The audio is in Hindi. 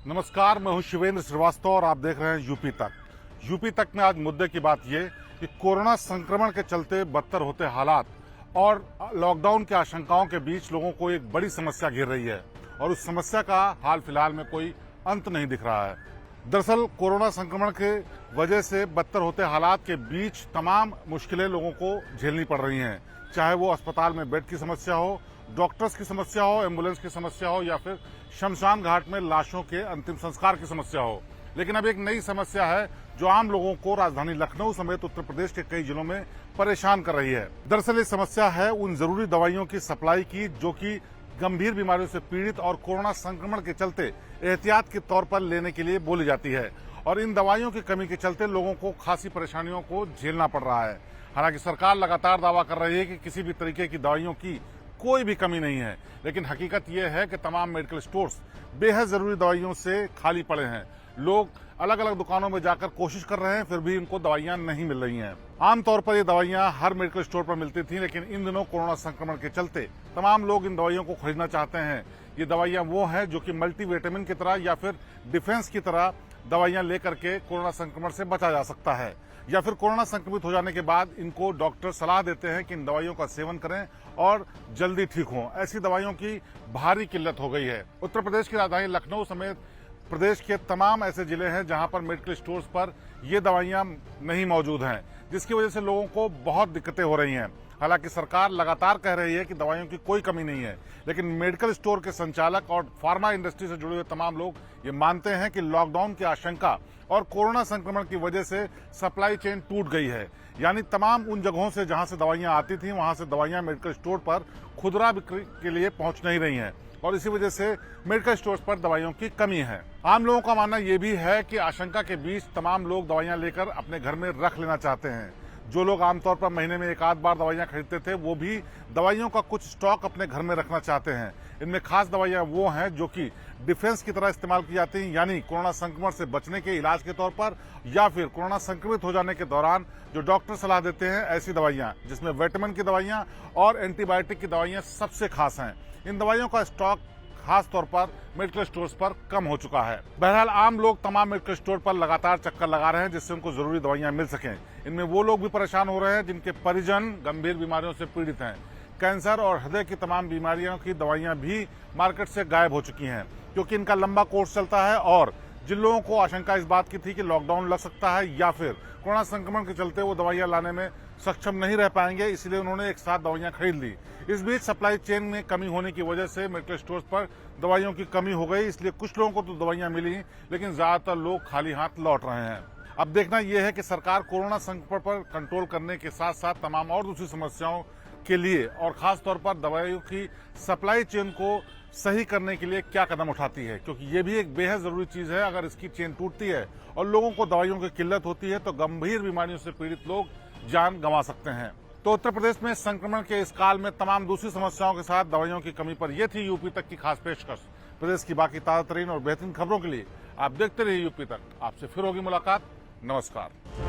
नमस्कार, मैं हूं शिवेंद्र श्रीवास्तव और आप देख रहे हैं यूपी तक। यूपी तक में आज मुद्दे की बात ये कि कोरोना संक्रमण के चलते बदतर होते हालात और लॉकडाउन की आशंकाओं के बीच लोगों को एक बड़ी समस्या घेर रही है और उस समस्या का हाल फिलहाल में कोई अंत नहीं दिख रहा है। दरअसल कोरोना संक्रमण के वजह से बदतर होते हालात के बीच तमाम मुश्किलें लोगों को झेलनी पड़ रही हैं, चाहे वो अस्पताल में बेड की समस्या हो, डॉक्टर्स की समस्या हो, एम्बुलेंस की समस्या हो या फिर शमशान घाट में लाशों के अंतिम संस्कार की समस्या हो। लेकिन अब एक नई समस्या है जो आम लोगों को राजधानी लखनऊ समेत उत्तर प्रदेश के कई जिलों में परेशान कर रही है। दरअसल ये समस्या है उन जरूरी दवाइयों की सप्लाई की जो कि गंभीर बीमारियों से पीड़ित और कोरोना संक्रमण के चलते एहतियात के तौर पर लेने के लिए बोली जाती है और इन दवाइयों की कमी के चलते लोगों को खासी परेशानियों को झेलना पड़ रहा है। हालांकि सरकार लगातार दावा कर रही है कि किसी भी तरीके की दवाइयों की कोई भी कमी नहीं है, लेकिन हकीकत यह है कि तमाम मेडिकल स्टोर्स बेहद जरूरी दवाइयों से खाली पड़े हैं। लोग अलग अलग दुकानों में जाकर कोशिश कर रहे हैं, फिर भी इनको दवाइयां नहीं मिल रही हैं। आमतौर पर ये दवाइयां हर मेडिकल स्टोर पर मिलती थी, लेकिन इन दिनों कोरोना संक्रमण के चलते तमाम लोग इन दवाइयों को खरीदना चाहते हैं। ये दवाइयां वो हैं जो कि मल्टीविटामिन की तरह या फिर डिफेंस की तरह दवाइयां लेकर के कोरोना संक्रमण से बचा जा सकता है, या फिर कोरोना संक्रमित हो जाने के बाद इनको डॉक्टर सलाह देते हैं कि इन दवाइयों का सेवन करें और जल्दी ठीक हों। ऐसी दवाइयों की भारी किल्लत हो गई है। उत्तर प्रदेश की राजधानी लखनऊ समेत प्रदेश के तमाम ऐसे जिले हैं जहां पर मेडिकल स्टोर्स पर ये दवाइयां नहीं मौजूद हैं, जिसकी वजह से लोगों को बहुत दिक्कतें हो रही हैं। हालांकि सरकार लगातार कह रही है कि दवाइयों की कोई कमी नहीं है, लेकिन मेडिकल स्टोर के संचालक और फार्मा इंडस्ट्री से जुड़े हुए तमाम लोग ये मानते हैं कि लॉकडाउन की आशंका और कोरोना संक्रमण की वजह से सप्लाई चेन टूट गई है। यानी तमाम उन जगहों से जहां से दवाइयां आती थी वहां से दवाइयां मेडिकल स्टोर पर खुदरा बिक्री के लिए पहुंच नहीं रही हैं और इसी वजह से मेडिकल स्टोर्स पर दवाइयों की कमी है। आम लोगों का मानना यह भी है कि आशंका के बीच तमाम लोग दवाइयां लेकर अपने घर में रख लेना चाहते हैं। जो लोग आमतौर पर महीने में एक आध बार दवाइयां खरीदते थे, वो भी दवाइयों का कुछ स्टॉक अपने घर में रखना चाहते हैं। इनमें खास दवाइयां वो हैं जो कि डिफेंस की तरह इस्तेमाल की जाती हैं, यानी कोरोना संक्रमण से बचने के इलाज के तौर पर या फिर कोरोना संक्रमित हो जाने के दौरान जो डॉक्टर सलाह देते हैं, ऐसी दवाइयां जिसमें विटामिन की दवाइयां और एंटीबायोटिक की दवाइयां सबसे खास हैं। इन दवाइयों का स्टॉक खास तौर पर मेडिकल स्टोर्स पर कम हो चुका है। बहरहाल आम लोग तमाम मेडिकल स्टोर पर लगातार चक्कर लगा रहे हैं जिससे उनको जरूरी दवाइयां मिल सकें। इनमें वो लोग भी परेशान हो रहे हैं जिनके परिजन गंभीर बीमारियों से पीड़ित हैं। कैंसर और हृदय की तमाम बीमारियों की दवाइयां भी मार्केट से गायब हो चुकी हैं, क्योंकि इनका लंबा कोर्स चलता है और जिन लोगों को आशंका इस बात की थी कि लॉकडाउन लग सकता है या फिर कोरोना संक्रमण के चलते वो दवाइयां लाने में सक्षम नहीं रह पाएंगे, इसलिए उन्होंने एक साथ दवाइयां खरीद ली। इस बीच सप्लाई चेन में कमी होने की वजह से मेडिकल स्टोर्स पर दवाइयों की कमी हो गई, इसलिए कुछ लोगों को तो दवाइयां मिली, लेकिन ज्यादातर लोग खाली हाथ लौट रहे हैं। अब देखना यह है कि सरकार कोरोना संकट पर कंट्रोल करने के साथ साथ तमाम और दूसरी समस्याओं के लिए और खास तौर पर दवाइयों की सप्लाई चेन को सही करने के लिए क्या कदम उठाती है, क्योंकि ये भी एक बेहद जरूरी चीज है। अगर इसकी चेन टूटती है और लोगों को दवाइयों की किल्लत होती है तो गंभीर बीमारियों से पीड़ित लोग जान गंवा सकते हैं। तो उत्तर प्रदेश में संक्रमण के इस काल में तमाम दूसरी समस्याओं के साथ दवाइयों की कमी पर यह थी यूपी तक की खास पेशकश। प्रदेश की बाकी ताजा तरीन और बेहतरीन खबरों के लिए आप देखते रहिए यूपी तक। आपसे फिर होगी मुलाकात। नमस्कार।